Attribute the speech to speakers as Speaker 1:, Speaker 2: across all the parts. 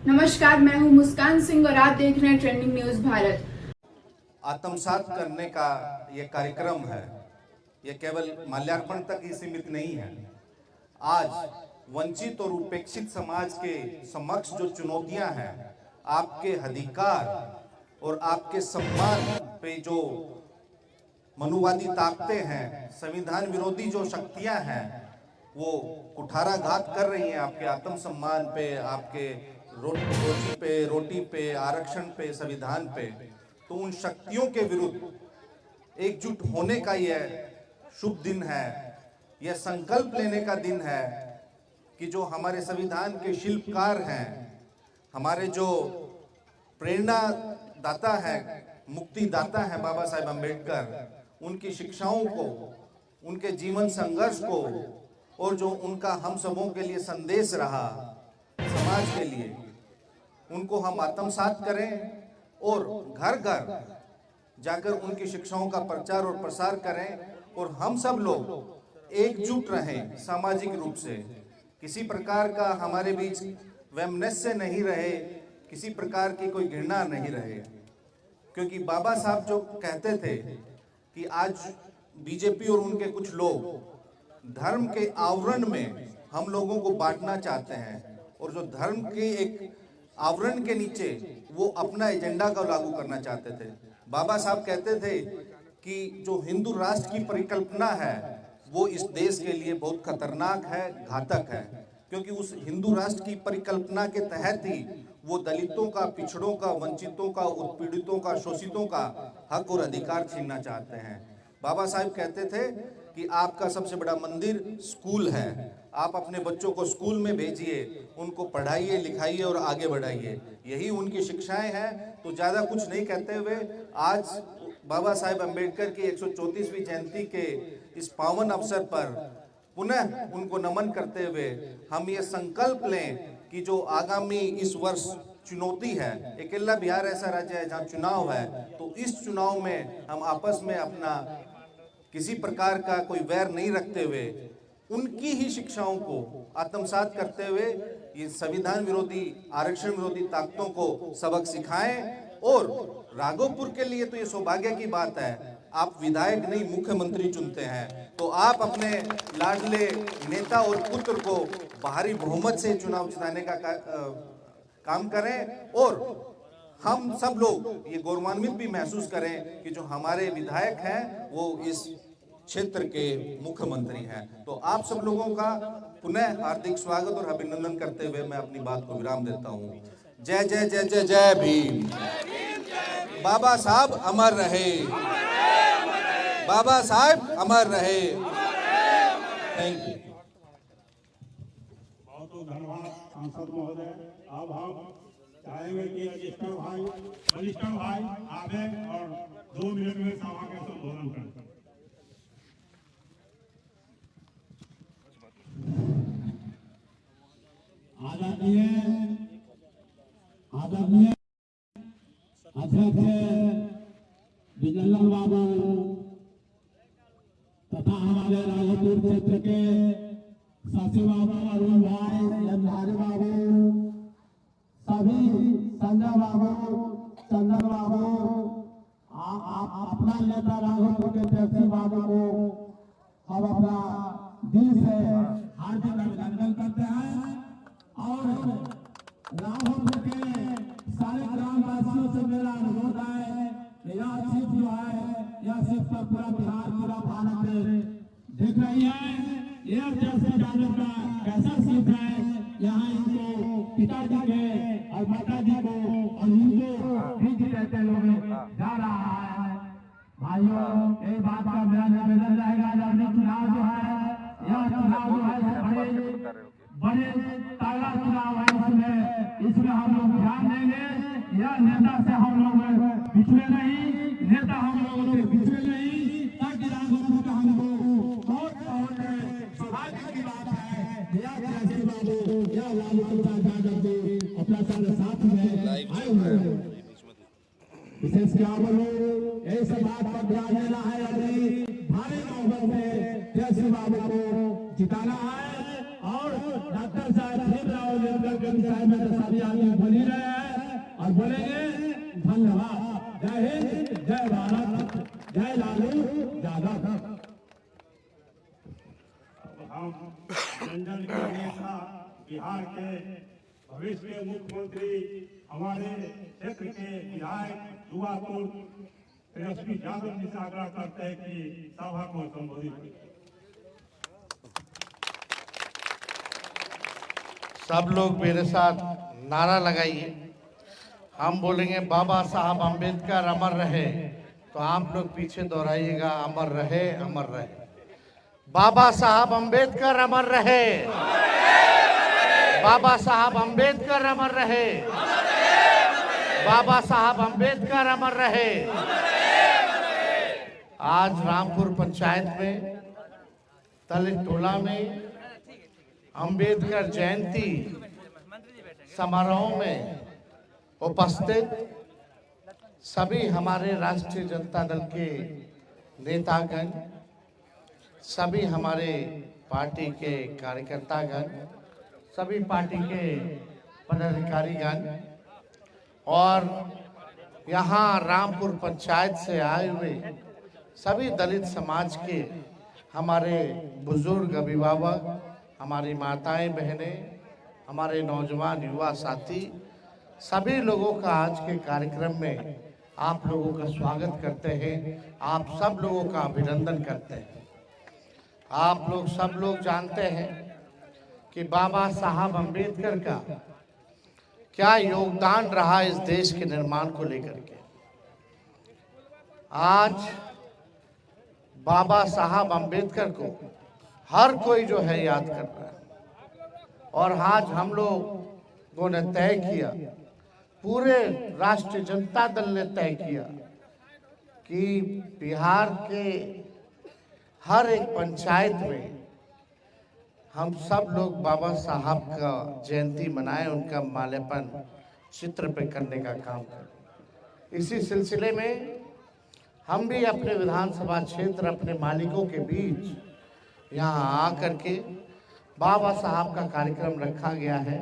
Speaker 1: नमस्कार, मैं हूं मुस्कान सिंह और आप देख रहे हैं ट्रेंडिंग न्यूज भारत।
Speaker 2: आत्मसात करने का ये कार्यक्रम है, ये केवल माल्यार्पण तक ही सीमित नहीं है। आज वंचित और उपेक्षित समाज के समक्ष जो चुनौतियां हैं, आपके अधिकार और आपके सम्मान पे जो मनुवादी ताकतें हैं, संविधान विरोधी जो शक्तियां हैं, वो कुठाराघात कर रही हैं आपके आत्मसम्मान पे, आपके रोटी पे, आरक्षण पे, संविधान पे। तो उन शक्तियों के विरुद्ध एकजुट होने का यह शुभ दिन है, यह संकल्प लेने का दिन है कि जो हमारे संविधान के शिल्पकार हैं, हमारे जो प्रेरणा दाता है, मुक्ति दाता है बाबा साहेब अम्बेडकर, उनकी शिक्षाओं को, उनके जीवन संघर्ष को और जो उनका हम सबों के लिए संदेश रहा समाज के लिए, उनको हम आत्मसात करें और घर घर जाकर उनकी शिक्षाओं का प्रचार और प्रसार करें और हम सब लोग एकजुट रहें सामाजिक रूप से। किसी प्रकार का हमारे बीच वैमनस्य नहीं रहे, किसी प्रकार की कोई घृणा नहीं रहे, क्योंकि बाबा साहब जो कहते थे कि आज बीजेपी और उनके कुछ लोग धर्म के आवरण में हम लोगों को बांटना चाहते हैं और जो धर्म के एक आवरण के नीचे वो अपना एजेंडा को लागू करना चाहते थे। बाबा साहब कहते थे कि जो हिंदू राष्ट्र की परिकल्पना है वो इस देश के लिए बहुत खतरनाक है, घातक है, क्योंकि उस हिंदू राष्ट्र की परिकल्पना के तहत ही वो दलितों का, पिछड़ों का, वंचितों का, उत्पीड़ितों का, शोषितों का हक और अधिकार छीनना चाहते हैं। बाबा साहब कहते थे कि आपका सबसे बड़ा मंदिर स्कूल है, आप अपने बच्चों को स्कूल में भेजिए, उनको पढ़ाइए, लिखाइए और आगे बढ़ाइए, यही उनकी शिक्षाएं हैं। तो ज़्यादा कुछ नहीं कहते हुए आज बाबा साहेब अम्बेडकर की 134वीं जयंती के इस पावन अवसर पर पुनः उनको नमन करते हुए हम ये संकल्प लें कि जो आगामी इस वर्ष चुनौती है, अकेला बिहार ऐसा राज्य है जहाँ चुनाव है, तो इस चुनाव में हम आपस में अपना किसी प्रकार का कोई वैर नहीं रखते हुए उनकी ही शिक्षाओं को आत्मसात करते हुए ये संविधान विरोधी, आरक्षण विरोधी ताकतों को सबक सिखाएं। और राघोपुर के लिए तो ये सौभाग्य की बात है, आप विधायक नहीं मुख्यमंत्री चुनते हैं, तो आप अपने लाडले नेता और पुत्र को भारी बहुमत से चुनाव जिताने का काम करें और हम सब लोग ये गौरवान्वित भी महसूस करें कि जो हमारे विधायक हैं वो इस क्षेत्र के मुख्यमंत्री हैं। तो आप सब लोगों का पुनः हार्दिक स्वागत और अभिनंदन करते हुए मैं अपनी बात को विराम देता हूं। जय जय जय जय जय भीम। बाबा साहब अमर रहे, बाबा साहब अमर रहे। Thank you.
Speaker 3: बहुत बहुत धन्यवाद सांसद महोदय। अब हम चाहेंगे कि वरिष्ठ भाई आवे और 2 मिनट में सभा का संबोधन करें। आदरणीय अध्यक्ष विजयलाल बाबू तथा हमारे राघोपुर क्षेत्र के शशि बाबू, अरुण भाई, यमधारी बाबू, सभी संजय बाबू, चंदन बाबू, अपना नेता राघोपुर के टैक्सी बाबू को हम अपना दिल से हार्दिक अभिनंदन करते हैं और राघोपुर के सारे ग्रामवासियों से मेरा अनुरोध है कि यह सीट जो है, यह सीट पर पूरा बिहार, पूरा भारत देख रही है। यह जैसे जाने का कैसा सीट है, यहाँ इनको पिताजी के और माताजी को और इनको भी कहते लोग जा रहा है। भाइयों, एक बात का मेरा निवेदन रहेगा, जब चुनाव जो है, यह चुनाव जो है बड़े ताला चुनाव है, इसमें हम लोग ध्यान देंगे। यह नेता से हम लोग पिछले नहीं, नेता हम लोगों से पिछले नहीं, ताकि राघोपुर का हमको बहुत सौभाग्य की बात है। यह लालू अपना सारे साथ में आए हुए हैं। विशेष क्या बोलो, ऐसे बात पर ध्यान देना है, अभी भारी बहुमत में जैसे बाबू को जिताना है और डॉक्टर साहब भीमराव अम्बेडकर के विषय में तो सभी आगे बोल ही रहे हैं और बोलेंगे। धन्यवाद। जय हिंद, जय भारत, जय लालू यादव।
Speaker 4: हम रंजन के नेता बिहार के भविष्य के मुख्यमंत्री हमारे क्षेत्र के विधायक युवापुर तेजस्वी यादव जी से आग्रह करते हैं कि सभा को संबोधित करें।
Speaker 5: सब लोग मेरे साथ नारा लगाइए। हम बोलेंगे बाबा साहब अम्बेडकर अमर रहे, तो आप लोग पीछे दोहराइएगा, अमर रहे, अमर रहे। बाबा साहब अम्बेडकर अमर रहे, बाबा साहब अम्बेडकर अमर रहे, बाबा साहब अम्बेडकर अमर रहे। आज रामपुर पंचायत में दलित टोला में अम्बेडकर जयंती समारोह में उपस्थित सभी हमारे राष्ट्रीय जनता दल के नेतागण, सभी हमारे पार्टी के कार्यकर्तागण, सभी पार्टी के पदाधिकारीगण और यहाँ रामपुर पंचायत से आए हुए सभी दलित समाज के हमारे बुजुर्ग अभिभावक, हमारी माताएं बहनें, हमारे नौजवान युवा साथी, सभी लोगों का आज के कार्यक्रम में आप लोगों का स्वागत करते हैं। आप सब लोगों का अभिनंदन करते हैं। आप लोग सब लोग जानते हैं कि बाबा साहब अम्बेडकर का क्या योगदान रहा इस देश के निर्माण को लेकर के। आज बाबा साहब अम्बेडकर को हर कोई जो है याद कर रहा है। और आज हम लोगों ने तय किया, पूरे राष्ट्रीय जनता दल ने तय किया कि बिहार के हर एक पंचायत में हम सब लोग बाबा साहब का जयंती मनाएं, उनका माल्यार्पण चित्र पे करने का काम करें। इसी सिलसिले में हम भी अपने विधानसभा क्षेत्र, अपने मालिकों के बीच यहाँ आकर के बाबा साहब का कार्यक्रम रखा गया है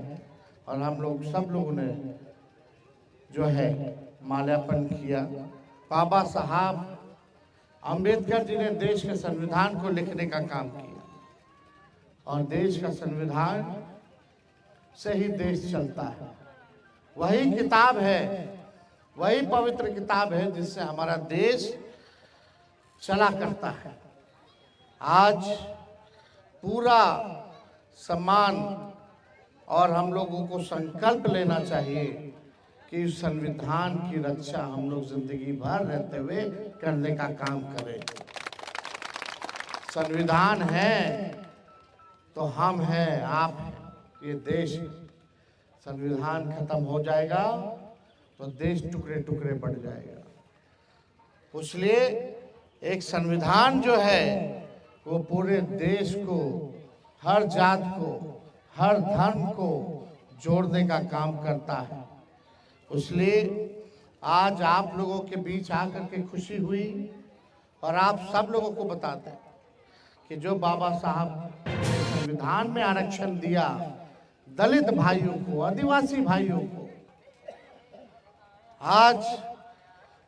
Speaker 5: और हम लोग सब लोगों ने जो है माल्यार्पण किया। बाबा साहब अम्बेडकर जी ने देश के संविधान को लिखने का काम किया और देश का संविधान से ही देश चलता है। वही किताब है, वही पवित्र किताब है जिससे हमारा देश चला करता है। आज पूरा सम्मान और हम लोगों को संकल्प लेना चाहिए कि संविधान की रक्षा हम लोग जिंदगी भर रहते हुए करने का काम करें। संविधान है तो हम हैं, आप हैं, ये देश। संविधान खत्म हो जाएगा तो देश टुकड़े टुकड़े बढ़ जाएगा। इसलिए एक संविधान जो है वो पूरे देश को, हर जात को, हर धर्म को जोड़ने का काम करता है। इसलिए आज आप लोगों के बीच आकर के खुशी हुई और आप सब लोगों को बताते हैं कि जो बाबा साहब ने संविधान में आरक्षण दिया दलित भाइयों को, आदिवासी भाइयों को, आज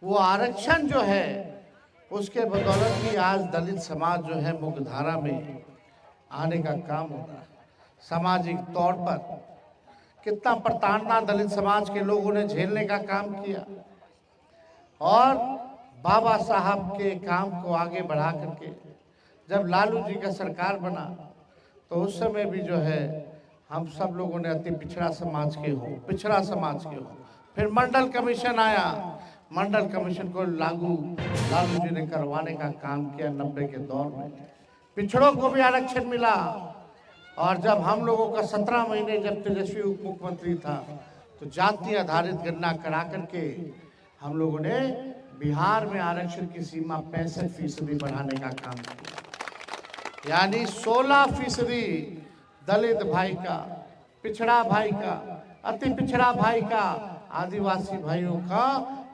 Speaker 5: वो आरक्षण जो है उसके बदौलत ही आज दलित समाज जो है मुख्यधारा में आने का काम हो रहा है। सामाजिक तौर पर कितना प्रताड़ना दलित समाज के लोगों ने झेलने का काम किया और बाबा साहब के काम को आगे बढ़ा करके जब लालू जी का सरकार बना तो उस समय भी जो है हम सब लोगों ने अति पिछड़ा समाज के हो। फिर मंडल कमीशन आया, मंडल कमीशन को लागू लालू जी ने करवाने का काम किया 90 के दौर में। पिछड़ों को भी आरक्षण मिला और जब हम लोगों का 17 महीने जब तेजस्वी उप मुख्यमंत्री था तो जाति आधारित गणना करा करके हम लोगों ने बिहार में आरक्षण की सीमा 65% बढ़ाने का काम किया। यानी 16% दलित भाई का, पिछड़ा भाई का, अति पिछड़ा भाई का, आदिवासी भाइयों का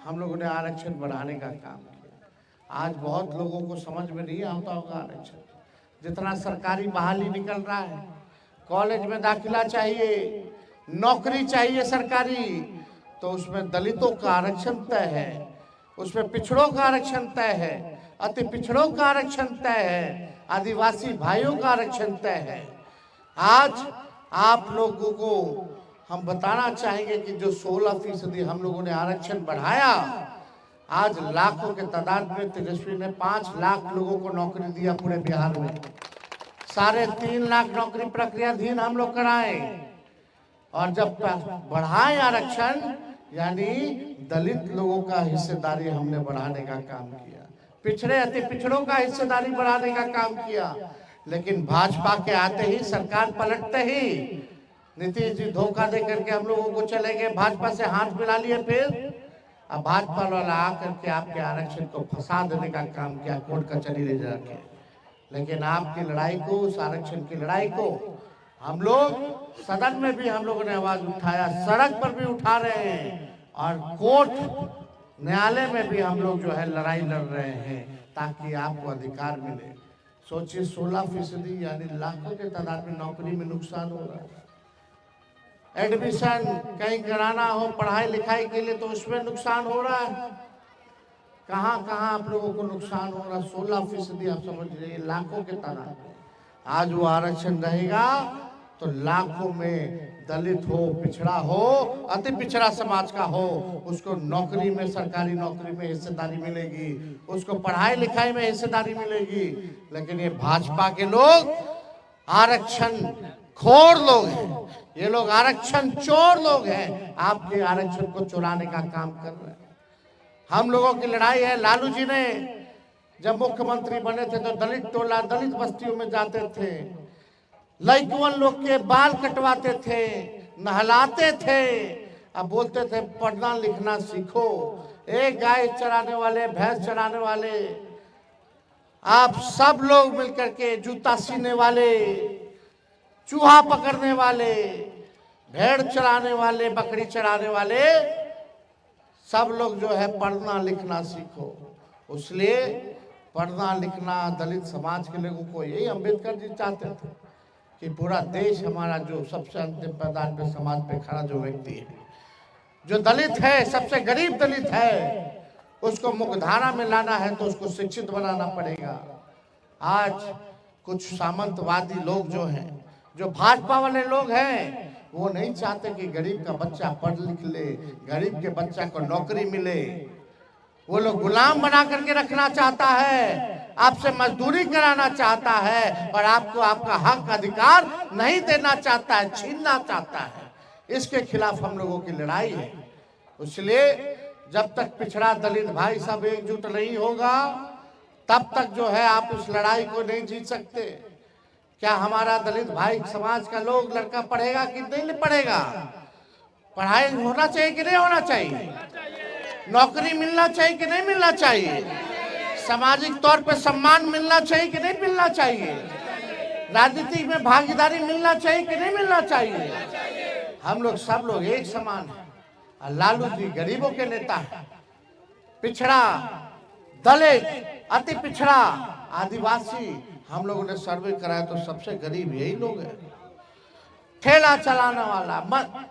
Speaker 5: हम लोगों ने आरक्षण बढ़ाने का काम किया। आज बहुत लोगों को समझ में नहीं आता होगा आरक्षण। जितना सरकारी बहाली निकल रहा है, कॉलेज में दाखिला चाहिए, नौकरी चाहिए सरकारी, तो उसमें दलितों का आरक्षण तय है, उसमें पिछड़ों का आरक्षण तय है, अति पिछड़ों का आरक्षण तय है, आदिवासी भाइयों का आरक्षण तय है। आज आप लोगों को हम बताना चाहेंगे कि जो 16% हम लोगों ने आरक्षण बढ़ाया, आज लाखों के तादाद में तेजस्वी ने 5 लाख लोगों को नौकरी दिया पूरे बिहार में। 3.5 लाख नौकरी प्रक्रियाधीन हम लोग कराए, और जब बढ़ाए आरक्षण यानी दलित लोगों का हिस्सेदारी हमने बढ़ाने का काम किया, पिछड़े अति पिछड़ों का हिस्सेदारी बढ़ाने का काम किया। लेकिन भाजपा के आते ही, सरकार पलटते ही नीतीश जी धोखा दे करके हम लोगों को चले गए, भाजपा से हाथ मिला लिए। फिर अब भाजपा वाला आकर के आपके आरक्षण को फंसा देने का काम किया, कोर्ट कचहरी ले जाके। लेकिन आपकी लड़ाई को, उस आरक्षण की लड़ाई को हम लोग सदन में भी हम लोगों ने आवाज उठाया, सड़क पर भी उठा रहे हैं, और कोर्ट न्यायालय में भी हम लोग जो है लड़ाई लड़ रहे हैं ताकि आपको अधिकार मिले। सोचिए 16% यानी लाखों के तादाद में नौकरी में नुकसान हो रहा है। एडमिशन कहीं कराना हो पढ़ाई लिखाई के लिए तो उसमें नुकसान हो रहा है। कहाँ कहाँ आप लोगों को नुकसान हो रहा है। 16% आप समझ लीजिए, लाखों के तादाद में आज वो आरक्षण रहेगा तो लाखों में दलित हो, पिछड़ा हो, अति पिछड़ा समाज का हो, उसको नौकरी में, सरकारी नौकरी में हिस्सेदारी मिलेगी, उसको पढ़ाई लिखाई में हिस्सेदारी मिलेगी। लेकिन ये भाजपा के लोग आरक्षण खोर लोग हैं, ये लोग आरक्षण चोर लोग हैं, आपके आरक्षण को चुराने का काम कर रहे हैं। हम लोगों की लड़ाई है। लालू जी ने जब मुख्यमंत्री बने थे तो दलित टोला, दलित बस्तियों में जाते थे, लड़कियों लोग के बाल कटवाते थे, नहलाते थे, अब बोलते थे पढ़ना लिखना सीखो। एक गाय चराने वाले, भैंस चराने वाले, आप सब लोग मिलकर के, जूता सीने वाले, चूहा पकड़ने वाले, भेड़ चराने वाले, बकरी चराने वाले, सब लोग जो है पढ़ना लिखना सीखो। इसलिए पढ़ना लिखना दलित समाज के लोगों को, यही अंबेडकर जी चाहते थे कि पूरा देश हमारा जो सबसे अंतिम पैदान पे समाज पे खड़ा जो व्यक्ति है, जो दलित है, सबसे गरीब दलित है, उसको मुख्यधारा में लाना है तो उसको शिक्षित बनाना पड़ेगा। आज कुछ सामंतवादी लोग जो हैं, जो भाजपा वाले लोग हैं, वो नहीं चाहते कि गरीब का बच्चा पढ़ लिख ले, गरीब के बच्चा को नौकरी मिले। वो लोग गुलाम बना करके रखना चाहता है, आपसे मजदूरी कराना चाहता है, और आपको आपका हक अधिकार नहीं देना चाहता है, छीनना चाहता है। इसके खिलाफ हम लोगों की लड़ाई है। इसलिए जब तक पिछड़ा दलित भाई सब एकजुट नहीं होगा, तब तक जो है आप इस लड़ाई को नहीं जीत सकते। क्या हमारा दलित भाई समाज का लोग, लड़का पढ़ेगा कि नहीं पढ़ेगा? पढ़ाई होना चाहिए कि नहीं होना चाहिए? नौकरी मिलना चाहिए कि नहीं मिलना चाहिए? सामाजिक तौर पे सम्मान मिलना चाहिए कि नहीं मिलना चाहिए? राजनीति में भागीदारी मिलना चाहिए कि नहीं मिलना चाहिए? हम लोग सब लोग एक समान हैं। और लालू जी गरीबों के नेता हैं। पिछड़ा, दलित, अति पिछड़ा, आदिवासी, हम लोगों ने सर्वे कराया तो सबसे गरीब यही लोग हैं। ठेला चलाने वाला,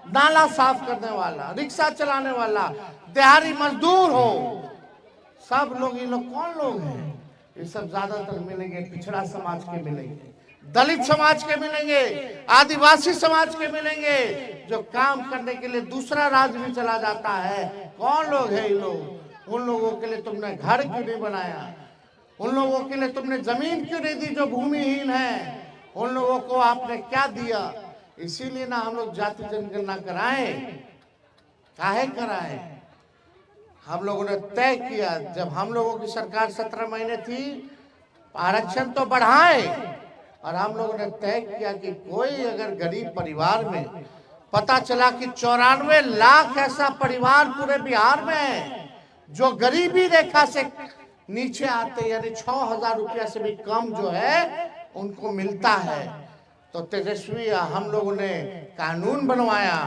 Speaker 5: नाला साफ करने वाला, रिक्शा चलाने वाला, दिहाड़ी मजदूर हो, सब लोग, ये लोग कौन लोग हैं? ये सब ज्यादातर मिलेंगे पिछड़ा समाज के मिलेंगे, दलित समाज के मिलेंगे, आदिवासी समाज के मिलेंगे, जो काम करने के लिए दूसरा राज्य में चला जाता है। कौन लोग हैं ये लोग? उन लोगों के लिए तुमने घर क्यों नहीं बनाया? उन लोगों के लिए तुमने जमीन क्यों नहीं दी जो भूमिहीन है? उन लोगों को आपने क्या दिया? इसीलिए ना हम लोग जाति जनगणना कराएं। काहे कराएं? हम लोगों ने तय किया, जब हम लोगों की सरकार 17 महीने थी, आरक्षण तो बढ़ाए, और हम लोगों ने तय किया कि कोई अगर गरीब परिवार में, पता चला कि 94 लाख ऐसा परिवार पूरे बिहार में है जो गरीबी रेखा से नीचे आते, यानी 6,000 रुपया से भी कम जो है उनको मिलता है। तो तेजस्वी हम लोगों ने कानून बनवाया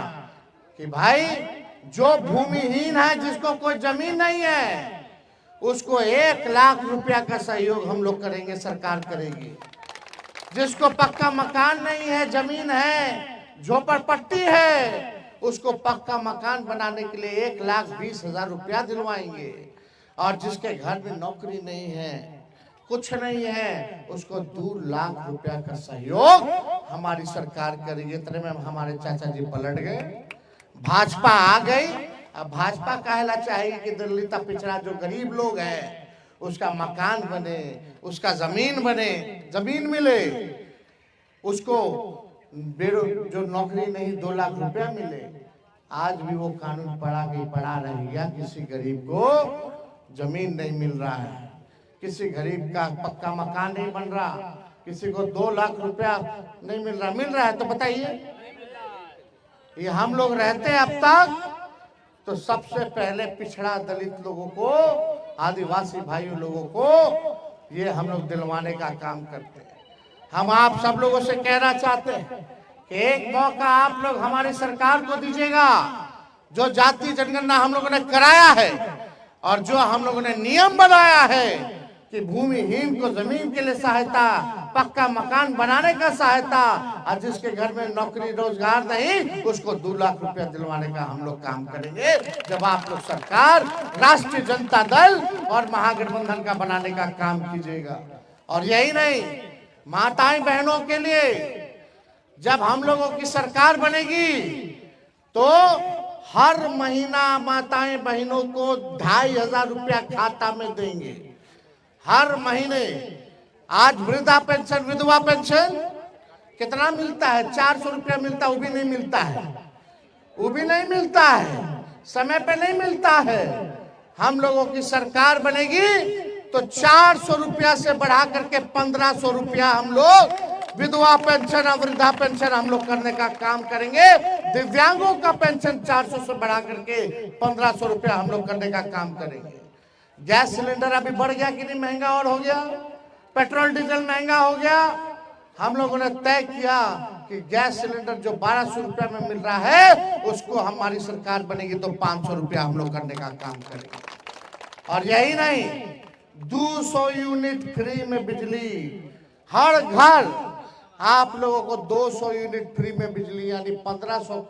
Speaker 5: कि भाई जो भूमिहीन है, जिसको कोई जमीन नहीं है, उसको 1 लाख रुपया का सहयोग हम लोग करेंगे, सरकार करेगी। जिसको पक्का मकान नहीं है, जमीन है, झोपड़पट्टी है उसको पक्का मकान बनाने के लिए 1,20,000 रुपया दिलवाएंगे, और जिसके घर में नौकरी नहीं है, कुछ नहीं है, उसको 2 लाख रुपया का सहयोग हमारी सरकार करेगी। इतने में हमारे चाचा जी पलट गए, भाजपा आ गई। अब भाजपा कहला चाहिए कि दलित पिछड़ा जो गरीब लोग हैं उसका मकान बने, उसका जमीन बने, जमीन मिले, उसको जो नौकरी नहीं 2 लाख रुपया मिले। आज भी वो कानून पड़ा रह गया, किसी गरीब को जमीन नहीं मिल रहा है, किसी गरीब का पक्का मकान नहीं बन रहा, किसी को 2 लाख रुपया नहीं मिल रहा है तो बताइए, ये हम लोग रहते हैं अब तक तो सबसे पहले पिछड़ा दलित लोगों को, आदिवासी भाइयों लोगों को ये हम लोग दिलवाने का काम करते हैं। हम आप सब लोगों से कहना चाहते हैं कि एक मौका आप लोग हमारी सरकार को दीजिएगा। जो जाति जनगणना हम लोगों ने कराया है और जो हम लोगों ने नियम बनाया है कि भूमिहीन को जमीन के लिए सहायता, पक्का मकान बनाने का सहायता, और जिसके घर में नौकरी रोजगार नहीं उसको 2 लाख रुपया दिलवाने का हम लोग काम करेंगे जब आप लोग सरकार राष्ट्रीय जनता दल और महागठबंधन का बनाने का काम कीजिएगा। और यही नहीं, माताएं बहनों के लिए जब हम लोगों की सरकार बनेगी तो हर महीना माताएं बहनों को 2,500 रुपया खाता में देंगे हर महीने। आज वृद्धा पेंशन, विधवा पेंशन कितना मिलता है? 400 रुपया मिलता है, वो भी नहीं मिलता है, वो भी नहीं मिलता है, समय पे नहीं मिलता है। हम लोगों की सरकार बनेगी तो 400 रुपया से बढ़ा करके 1,500 रुपया हम लोग विधवा पेंशन और वृद्धा पेंशन हम लोग करने का काम करेंगे। दिव्यांगों का पेंशन 400 से बढ़ा करके 1,500 रुपया हम लोग करने का काम करेंगे। गैस सिलेंडर अभी बढ़ गया कि नहीं? महंगा और हो गया। पेट्रोल डीजल महंगा हो गया। हम लोगों ने तय किया कि गैस सिलेंडर जो 1,200 रुपया में मिल रहा है उसको हमारी सरकार बनेगी तो 500 रुपया हम लोग करने का काम करेंगे। और यही नहीं, 200 यूनिट फ्री में बिजली, हर घर आप लोगों को 200 यूनिट फ्री में बिजली, यानी 1,500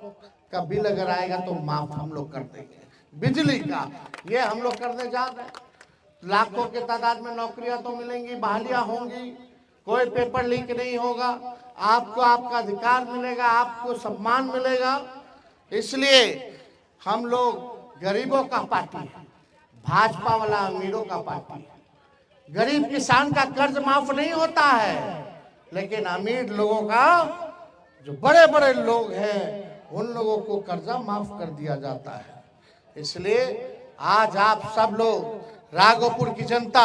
Speaker 5: का बिल अगर आएगा तो माफ हम लोग कर देंगे बिजली का। ये हम लोग करने जा रहे हैं। लाखों के तादाद में नौकरियां तो मिलेंगी, बहालियां होंगी, कोई पेपर लीक नहीं होगा, आपको आपका अधिकार मिलेगा, आपको सम्मान मिलेगा। इसलिए हम लोग गरीबों का पार्टी है, भाजपा वाला अमीरों का पार्टी है। गरीब किसान का कर्ज माफ नहीं होता है, लेकिन अमीर लोगों का, जो बड़े बड़े लोग हैं उन लोगों को कर्जा माफ कर दिया जाता है। इसलिए आज आप सब लोग, राघोपुर की जनता,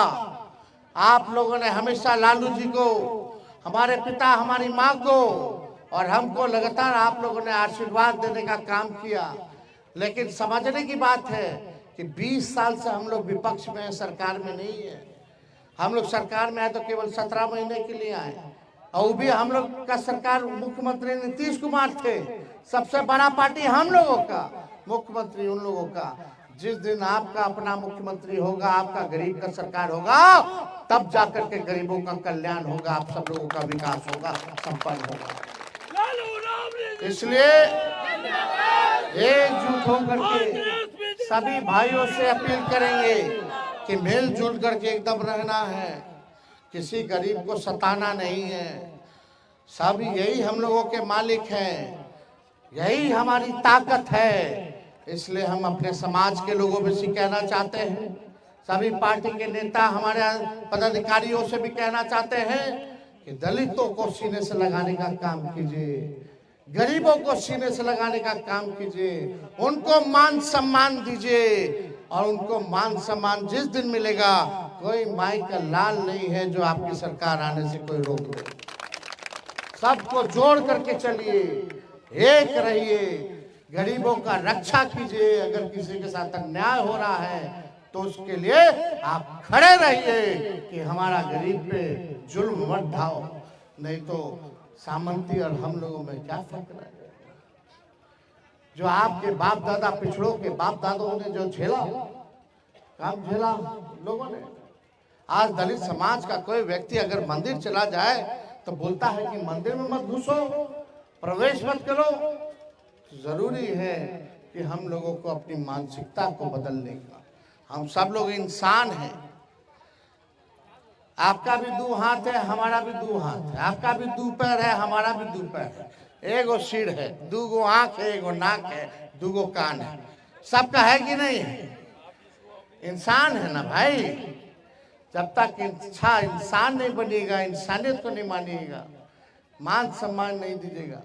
Speaker 5: आप लोगों ने हमेशा लालू जी को, हमारे पिता, हमारी माँ को और हमको लगातार आप लोगों ने आशीर्वाद देने का काम किया। लेकिन समझने की बात है कि 20 साल से हम लोग विपक्ष में हैं, सरकार में नहीं है। हम लोग सरकार में आए तो केवल 17 महीने के लिए आए, और भी हम लोग का सरकार मुख्यमंत्री नीतीश कुमार थे। सबसे बड़ा पार्टी हम लोगों का, मुख्यमंत्री उन लोगों का। जिस दिन आपका अपना मुख्यमंत्री होगा, आपका गरीब का सरकार होगा, तब जाकर के गरीबों का कल्याण होगा, आप सब लोगों का विकास होगा, संपन्न होगा। इसलिए एकजुट होकर के सभी भाइयों से अपील करेंगे कि मिलजुल करके एकदम रहना है, किसी गरीब को सताना नहीं है। सब यही हम लोगों के मालिक हैं, यही हमारी ताकत है। इसलिए हम अपने समाज के लोगों में से कहना चाहते हैं, सभी पार्टी के नेता, हमारे पदाधिकारियों से भी कहना चाहते हैं कि दलितों को सीने से लगाने का काम कीजिए, गरीबों को सीने से लगाने का काम कीजिए, उनको मान सम्मान दीजिए। और उनको मान सम्मान जिस दिन मिलेगा, कोई माई का लाल नहीं है जो आपकी सरकार आने से कोई रोक दे। सबको जोड़ करके चलिए, एक रहिए, गरीबों का रक्षा कीजिए। अगर किसी के साथ अन्याय हो रहा है तो उसके लिए आप खड़े रहिए कि हमारा गरीब पे जुल्म मत ढाओ, नहीं तो सामंती और हम लोगों में क्या फर्क रह गया। जो आपके बाप दादा, पिछड़ों के बाप दादों ने जो झेला, काम झेला लोगों ने, आज दलित समाज का कोई व्यक्ति अगर मंदिर चला जाए तो बोलता है कि मंदिर में मत घुसो, प्रवेश मत करो। जरूरी है कि हम लोगों को अपनी मानसिकता को बदलने का, हम सब लोग इंसान हैं। आपका भी दो हाथ है, हमारा भी दो हाथ है, आपका भी दो पैर है, हमारा भी दो पैर है, एगो सिर है, दूगो आंख है, एगो नाक है, दूगो कान है, सबका है कि नहीं है? इंसान है ना भाई। जब तक इंसान नहीं बनेगा, इंसानियत को नहीं मानिएगा, मान सम्मान नहीं दीजिएगा,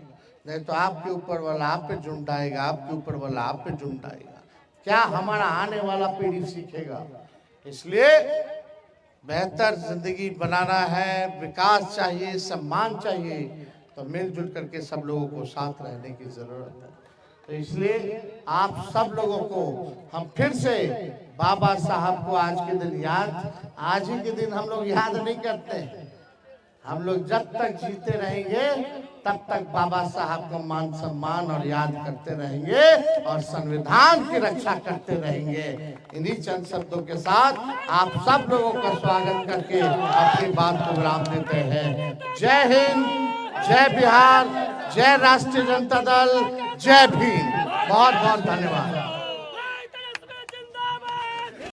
Speaker 5: नहीं तो आपके ऊपर वाला आप पे झुंडाएगा, आपके ऊपर वाला आप पे झुंडाएगा। क्या हमारा आने वाला पीढ़ी सीखेगा? इसलिए बेहतर जिंदगी बनाना है, विकास चाहिए, सम्मान चाहिए, तो मिलजुल करके सब लोगों को साथ रहने की जरूरत है। तो इसलिए आप सब लोगों को हम फिर से बाबा साहब को आज के दिन आज ही के दिन हम लोग याद नहीं करते हैं। हम लोग जब तक जीते रहेंगे तब तक बाबा साहब को मान सम्मान और याद करते रहेंगे और संविधान की रक्षा करते रहेंगे। इन्हीं चंद शब्दों के साथ आप सब लोगों का स्वागत करके अपनी बात को विराम देते हैं। जय हिंद, जय बिहार, जय राष्ट्रीय जनता दल, जय भीम। बहुत बहुत धन्यवाद।